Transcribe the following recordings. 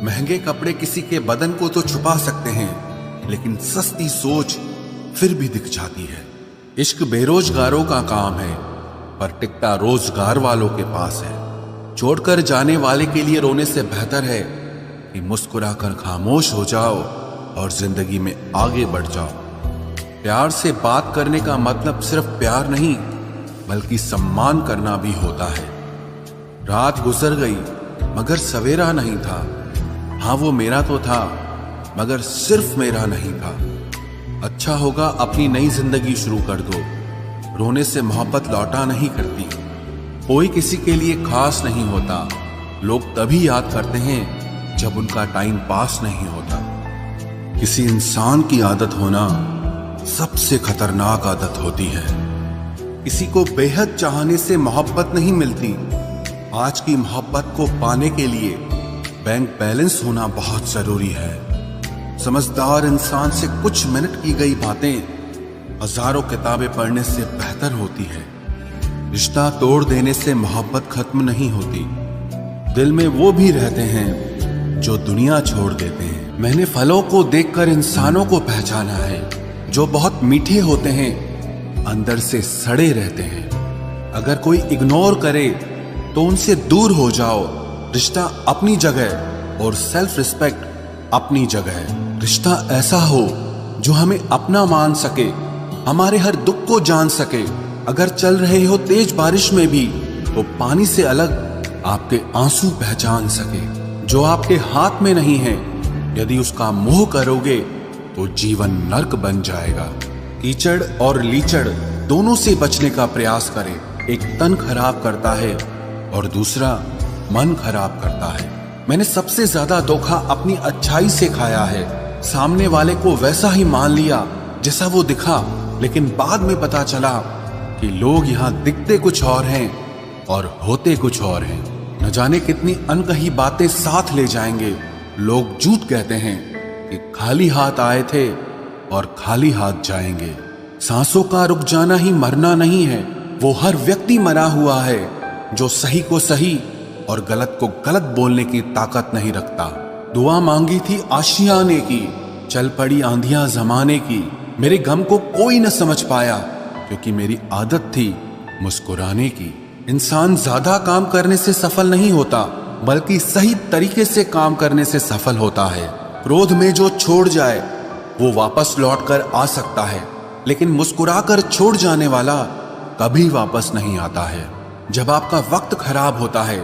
महंगे कपड़े किसी के बदन को तो छुपा सकते हैं, लेकिन सस्ती सोच फिर भी दिख जाती है। इश्क बेरोजगारों का काम है, पर टिकता रोजगार वालों के पास है। छोड़कर जाने वाले के लिए रोने से बेहतर है कि मुस्कुराकर खामोश हो जाओ और जिंदगी में आगे बढ़ जाओ। प्यार से बात करने का मतलब सिर्फ प्यार नहीं, बल्कि सम्मान करना भी होता है। रात गुजर गई मगर सवेरा नहीं था। हाँ, वो मेरा तो था, मगर सिर्फ मेरा नहीं था। अच्छा होगा अपनी नई जिंदगी शुरू कर दो। रोने से मोहब्बत लौटा नहीं करती। कोई किसी के लिए खास नहीं होता। लोग तभी याद करते हैं जब उनका टाइम पास नहीं होता। किसी इंसान की आदत होना सबसे खतरनाक आदत होती है। किसी को बेहद चाहने से मोहब्बत नहीं मिलती। आज की मोहब्बत को पाने के लिए बैंक बैलेंस होना बहुत जरूरी है। समझदार इंसान से कुछ मिनट की गई बातें हजारों किताबें पढ़ने से बेहतर होती है। रिश्ता तोड़ देने से मोहब्बत खत्म नहीं होती। दिल में वो भी रहते हैं जो दुनिया छोड़ देते हैं। मैंने फलों को देखकर इंसानों को पहचाना है, जो बहुत मीठे होते हैं, अंदर से सड़े रहते हैं। अगर कोई इग्नोर करे तो उनसे दूर हो जाओ। रिश्ता अपनी जगह और सेल्फ रिस्पेक्ट अपनी जगह। रिश्ता ऐसा हो जो हमें अपना मान सके, हमारे हर दुख को जान सके। अगर चल रहे हो तेज बारिश में भी तो पानी से अलग आपके आंसू पहचान सके। जो आपके हाथ में नहीं है, यदि उसका मोह करोगे तो जीवन नर्क बन जाएगा। कीचड़ और लीचड़ दोनों से बचने का प्रयास करें। एक तन खराब करता है और दूसरा मन खराब करता है। मैंने सबसे ज्यादा धोखा अपनी अच्छाई से खाया है। सामने वाले को वैसा ही मान लिया जैसा वो दिखा, लेकिन बाद में पता चला कि लोग यहाँ दिखते कुछ और हैं और होते कुछ और हैं। न जाने कितनी अनकही बातें साथ ले जाएंगे। लोग झूठ कहते हैं कि खाली हाथ आए थे और खाली हाथ जाएंगे। सांसों का रुक जाना ही मरना नहीं है। वो हर व्यक्ति मरा हुआ है जो सही को सही और गलत को गलत बोलने की ताकत नहीं रखता। दुआ मांगी थी आशियाने की, चल पड़ी आंधियां जमाने की। मेरे गम को कोई न समझ पाया, क्योंकि मेरी आदत थी मुस्कुराने की। इंसान ज्यादा काम करने से सफल नहीं होता, बल्कि सही तरीके से काम करने से सफल होता है। क्रोध में जो छोड़ जाए वो वापस लौट कर आ सकता है, लेकिन मुस्कुराकर छोड़ जाने वाला कभी वापस नहीं आता है। जब आपका वक्त खराब होता है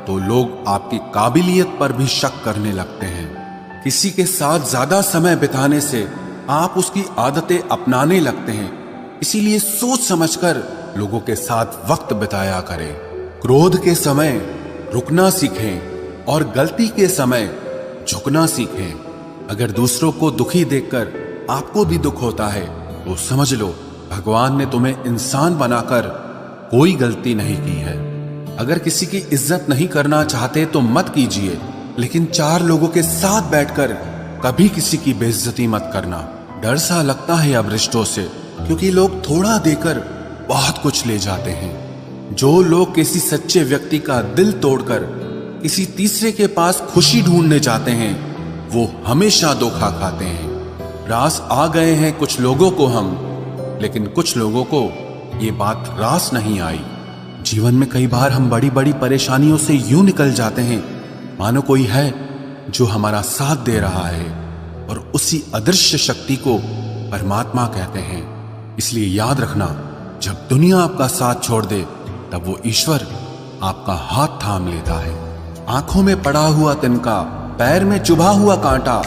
तो लोग आपकी काबिलियत पर भी शक करने लगते हैं। किसी के साथ ज्यादा समय बिताने से आप उसकी आदतें अपनाने लगते हैं। इसीलिए सोच समझकर लोगों के साथ वक्त बिताया करें। क्रोध के समय रुकना सीखें और गलती के समय झुकना सीखें। अगर दूसरों को दुखी देखकर आपको भी दुख होता है तो समझ लो भगवान ने तुम्हें इंसान बनाकर कोई गलती नहीं की है। अगर किसी की इज्जत नहीं करना चाहते तो मत कीजिए, लेकिन चार लोगों के साथ बैठकर कभी किसी की बेइज्जती मत करना। डर सा लगता है अब रिश्तों से, क्योंकि लोग थोड़ा देकर बहुत कुछ ले जाते हैं। जो लोग किसी सच्चे व्यक्ति का दिल तोड़कर किसी तीसरे के पास खुशी ढूंढने जाते हैं, वो हमेशा धोखा खाते हैं। रास आ गए हैं कुछ लोगों को हम, लेकिन कुछ लोगों को ये बात रास नहीं आई। जीवन में कई बार हम बड़ी बड़ी परेशानियों से यूं निकल जाते हैं मानो कोई है जो हमारा साथ दे रहा है, और उसी अदृश्य शक्ति को परमात्मा कहते हैं। इसलिए याद रखना, जब दुनिया आपका साथ छोड़ दे तब वो ईश्वर आपका हाथ थाम लेता है। आंखों में पड़ा हुआ तिनका, पैर में चुभा हुआ कांटा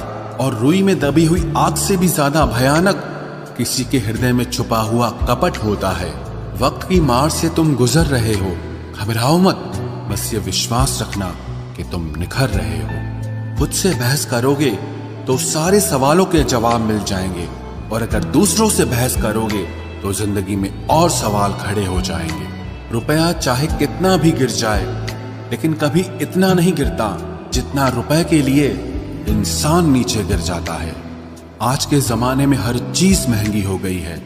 और रुई में दबी हुई आग से भी ज्यादा भयानक किसी के हृदय में छुपा हुआ कपट होता है। वक्त की मार से तुम गुजर रहे हो, घबराओ मत, बस ये विश्वास रखना कि तुम निखर रहे हो। खुद से बहस करोगे तो सारे सवालों के जवाब मिल जाएंगे, और अगर दूसरों से बहस करोगे तो जिंदगी में और सवाल खड़े हो जाएंगे। रुपया चाहे कितना भी गिर जाए, लेकिन कभी इतना नहीं गिरता जितना रुपए के लिए इंसान नीचे गिर जाता है। आज के जमाने में हर चीज महंगी हो गई है,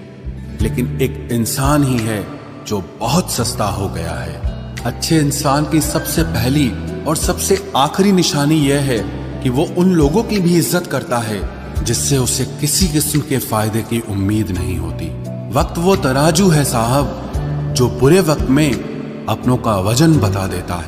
लेकिन एक इंसान ही है जो बहुत सस्ता हो गया है। अच्छे इंसान की सबसे पहली और सबसे आखिरी निशानी यह है कि वो उन लोगों की भी इज्जत करता है जिससे उसे किसी किस्म के फायदे की उम्मीद नहीं होती। वक्त वो तराजू है साहब जो बुरे वक्त में अपनों का वजन बता देता है।